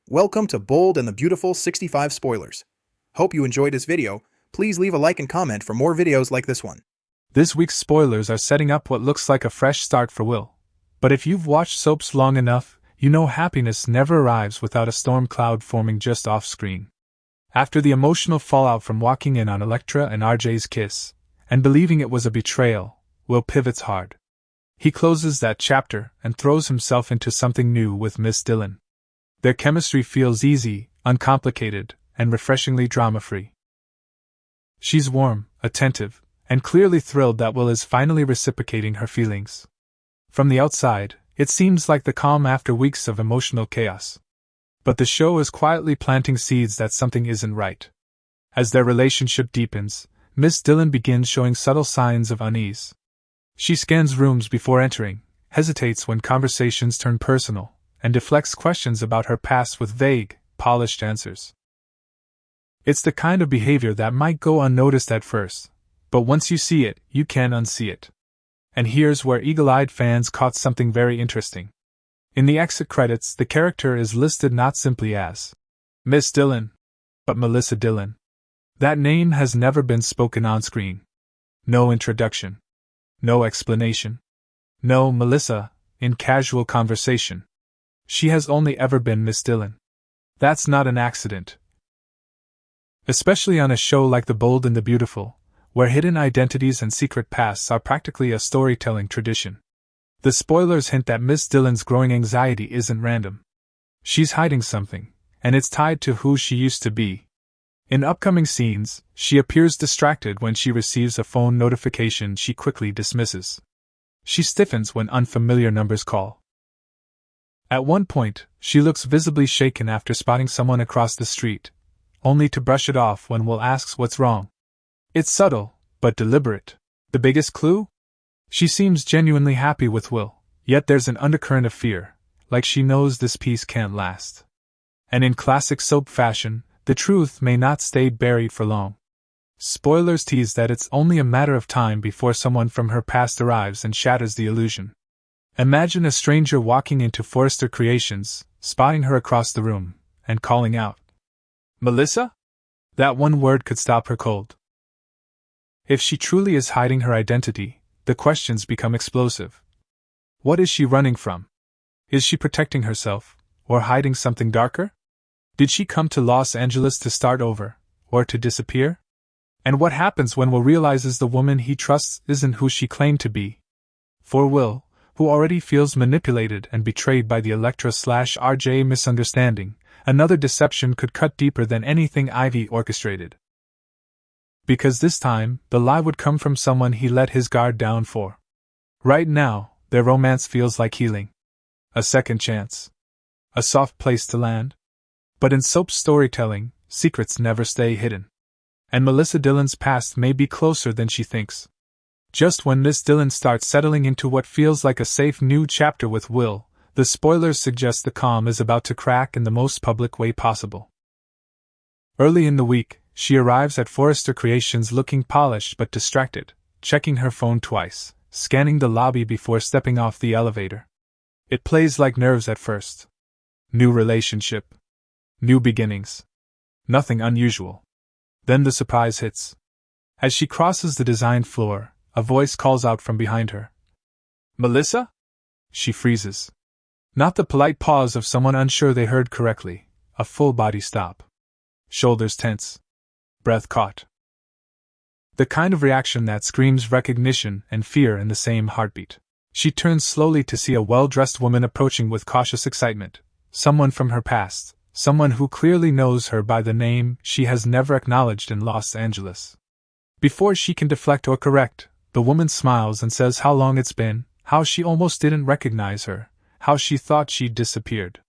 Welcome to Bold and the Beautiful 65 Spoilers. Hope you enjoyed this video. Please leave a like and comment for more videos like this one. This week's spoilers are setting up what looks like a fresh start for Will. But if you've watched soaps long enough, you know happiness never arrives without a storm cloud forming just off-screen. After the emotional fallout from walking in on Elektra and RJ's kiss, and believing it was a betrayal, Will pivots hard. He closes that chapter and throws himself into something new with Miss Dillon. Their chemistry feels easy, uncomplicated, and refreshingly drama-free. She's warm, attentive, and clearly thrilled that Will is finally reciprocating her feelings. From the outside, it seems like the calm after weeks of emotional chaos. But the show is quietly planting seeds that something isn't right. As their relationship deepens, Miss Dillon begins showing subtle signs of unease. She scans rooms before entering, hesitates when conversations turn personal, and deflects questions about her past with vague, polished answers. It's the kind of behavior that might go unnoticed at first, but once you see it, you can't unsee it. And here's where eagle-eyed fans caught something very interesting. In the exit credits, the character is listed not simply as Miss Dillon, but Melissa Dillon. That name has never been spoken on screen. No introduction. No explanation. No Melissa, in casual conversation. She has only ever been Miss Dillon. That's not an accident. Especially on a show like The Bold and the Beautiful, where hidden identities and secret pasts are practically a storytelling tradition. The spoilers hint that Miss Dillon's growing anxiety isn't random. She's hiding something, and it's tied to who she used to be. In upcoming scenes, she appears distracted when she receives a phone notification she quickly dismisses. She stiffens when unfamiliar numbers call. At one point, she looks visibly shaken after spotting someone across the street, only to brush it off when Will asks what's wrong. It's subtle, but deliberate. The biggest clue? She seems genuinely happy with Will, yet there's an undercurrent of fear, like she knows this peace can't last. And in classic soap fashion, the truth may not stay buried for long. Spoilers tease that it's only a matter of time before someone from her past arrives and shatters the illusion. Imagine a stranger walking into Forrester Creations, spotting her across the room, and calling out, "Melissa?" That one word could stop her cold. If she truly is hiding her identity, the questions become explosive. What is she running from? Is she protecting herself, or hiding something darker? Did she come to Los Angeles to start over, or to disappear? And what happens when Will realizes the woman he trusts isn't who she claimed to be? For Will, who already feels manipulated and betrayed by the Elektra/RJ misunderstanding, another deception could cut deeper than anything Ivy orchestrated. Because this time, the lie would come from someone he let his guard down for. Right now, their romance feels like healing. A second chance. A soft place to land. But in soap storytelling, secrets never stay hidden. And Melissa Dillon's past may be closer than she thinks. Just when Miss Dillon starts settling into what feels like a safe new chapter with Will, the spoilers suggest the calm is about to crack in the most public way possible. Early in the week, she arrives at Forrester Creations looking polished but distracted, checking her phone twice, scanning the lobby before stepping off the elevator. It plays like nerves at first. New relationship. New beginnings. Nothing unusual. Then the surprise hits. As she crosses the design floor, a voice calls out from behind her. "Melissa?" She freezes. Not the polite pause of someone unsure they heard correctly, a full-body stop. Shoulders tense. Breath caught. The kind of reaction that screams recognition and fear in the same heartbeat. She turns slowly to see a well-dressed woman approaching with cautious excitement, someone from her past. Someone who clearly knows her by the name she has never acknowledged in Los Angeles. Before she can deflect or correct, the woman smiles and says how long it's been, how she almost didn't recognize her, how she thought she'd disappeared.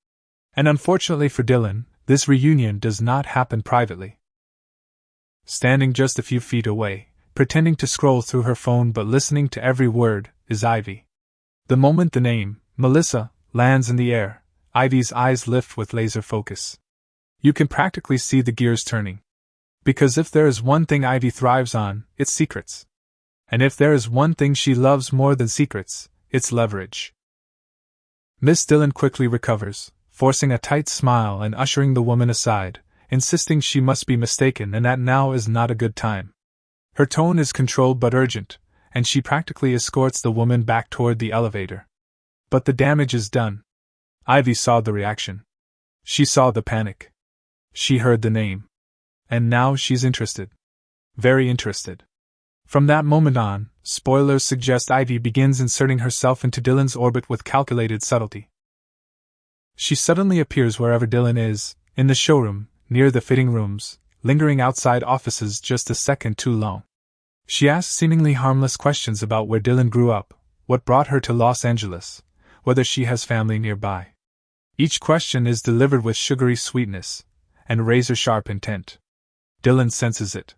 And unfortunately for Dillon, this reunion does not happen privately. Standing just a few feet away, pretending to scroll through her phone but listening to every word, is Ivy. The moment the name, Melissa, lands in the air, Ivy's eyes lift with laser focus. You can practically see the gears turning. Because if there is one thing Ivy thrives on, it's secrets. And if there is one thing she loves more than secrets, it's leverage. Miss Dillon quickly recovers, forcing a tight smile and ushering the woman aside, insisting she must be mistaken and that now is not a good time. Her tone is controlled but urgent, and she practically escorts the woman back toward the elevator. But the damage is done. Ivy saw the reaction. She saw the panic. She heard the name. And now she's interested. Very interested. From that moment on, spoilers suggest Ivy begins inserting herself into Dylan's orbit with calculated subtlety. She suddenly appears wherever Dylan is, in the showroom, near the fitting rooms, lingering outside offices just a second too long. She asks seemingly harmless questions about where Dylan grew up, what brought her to Los Angeles, whether she has family nearby. Each question is delivered with sugary sweetness and razor-sharp intent. Dylan senses it.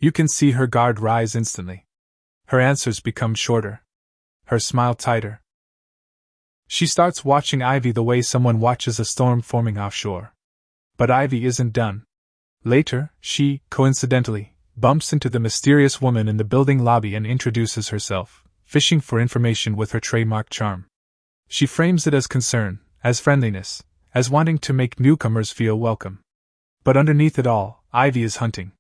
You can see her guard rise instantly. Her answers become shorter. Her smile tighter. She starts watching Ivy the way someone watches a storm forming offshore. But Ivy isn't done. Later, she, coincidentally, bumps into the mysterious woman in the building lobby and introduces herself, fishing for information with her trademark charm. She frames it as concern, as friendliness, as wanting to make newcomers feel welcome. But underneath it all, Ivy is hunting.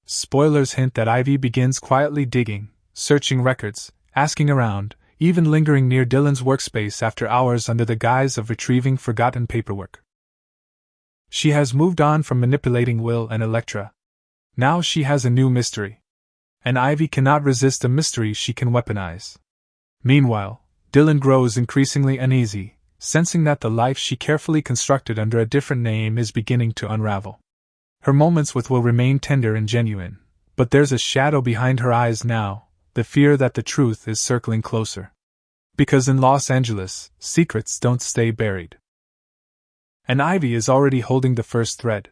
Spoilers hint that Ivy begins quietly digging, searching records, asking around, even lingering near Dylan's workspace after hours under the guise of retrieving forgotten paperwork. She has moved on from manipulating Will and Elektra. Now she has a new mystery. And Ivy cannot resist a mystery she can weaponize. Meanwhile, Dylan grows increasingly uneasy, sensing that the life she carefully constructed under a different name is beginning to unravel. Her moments with Will remain tender and genuine, but there's a shadow behind her eyes now, the fear that the truth is circling closer. Because in Los Angeles, secrets don't stay buried. And Ivy is already holding the first thread.